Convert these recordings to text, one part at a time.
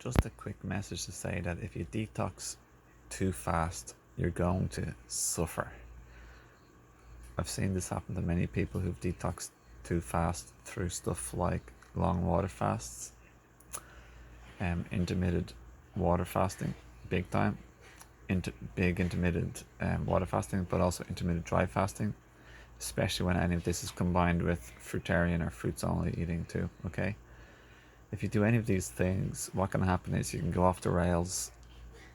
Just a quick message to say that if you detox too fast, you're going to suffer. I've seen this happen to many people who've detoxed too fast through stuff like long water fasts, intermittent water fasting, big time, big intermittent water fasting, but also intermittent dry fasting, especially when any of this is combined with fruitarian or fruits only eating too. Okay, if you do any of these things, what can happen is you can go off the rails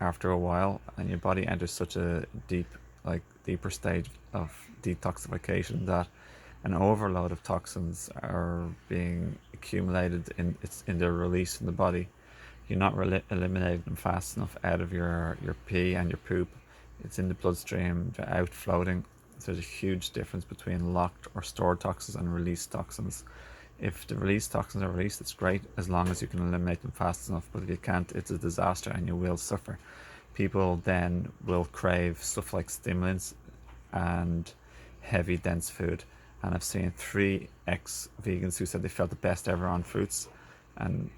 after a while, and your body enters such a deeper stage of detoxification that an overload of toxins are being accumulated in their release in the body. You're not eliminating them fast enough out of your pee and your poop. It's in the bloodstream, they're out floating. So there's a huge difference between locked or stored toxins and released toxins. If the released toxins are released, it's great as long as you can eliminate them fast enough, but if you can't, it's a disaster and you will suffer. People then will crave stuff like stimulants and heavy dense food, and I've seen 3 ex-vegans who said they felt the best ever on fruits and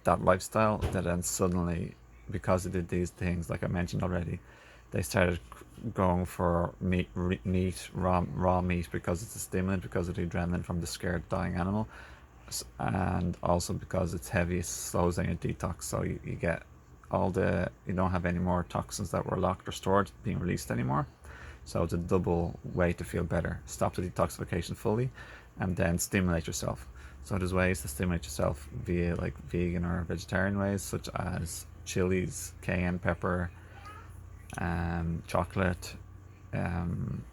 that lifestyle, that then suddenly, because they did these things like I mentioned already, they started going for raw meat, because it's a stimulant, because of the adrenaline from the scared dying animal, and also because it's heavy, it slows down your detox, so you get you don't have any more toxins that were locked or stored being released anymore. So it's a double way to feel better: stop the detoxification fully and then stimulate yourself. So there's ways to stimulate yourself via like vegan or vegetarian ways, such as chilies, cayenne pepper, chocolate,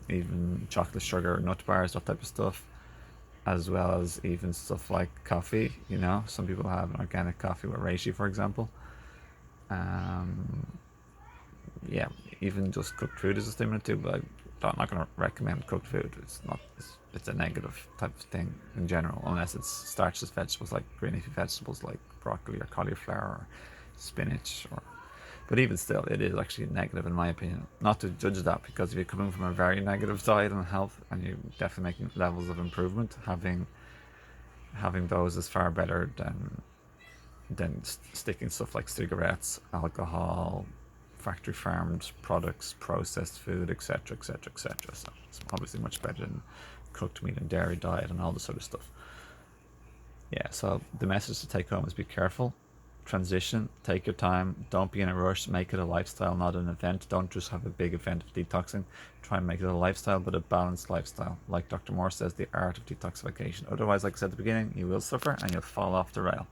even chocolate sugar, nut bars, that type of stuff, as well as even stuff like coffee. Some people have an organic coffee with reishi, for example. Yeah, even just cooked food is a stimulant too, but I'm not going to recommend cooked food. It's a negative type of thing in general, unless it's starchless vegetables like green leafy vegetables like broccoli or cauliflower or spinach. But even still, it is actually negative in my opinion. Not to judge that, because if you're coming from a very negative diet and health and you're definitely making levels of improvement, having those is far better than sticking stuff like cigarettes, alcohol, factory farmed products, processed food, etc., etc., etc. So it's obviously much better than cooked meat and dairy diet and all this sort of stuff. Yeah, so the message to take home is be careful, transition, take your time, don't be in a rush, make it a lifestyle, not an event. Don't just have a big event of detoxing, try and make it a lifestyle, but a balanced lifestyle. Like Dr. Moore says, the art of detoxification. Otherwise, like I said at the beginning, you will suffer and you'll fall off the rail.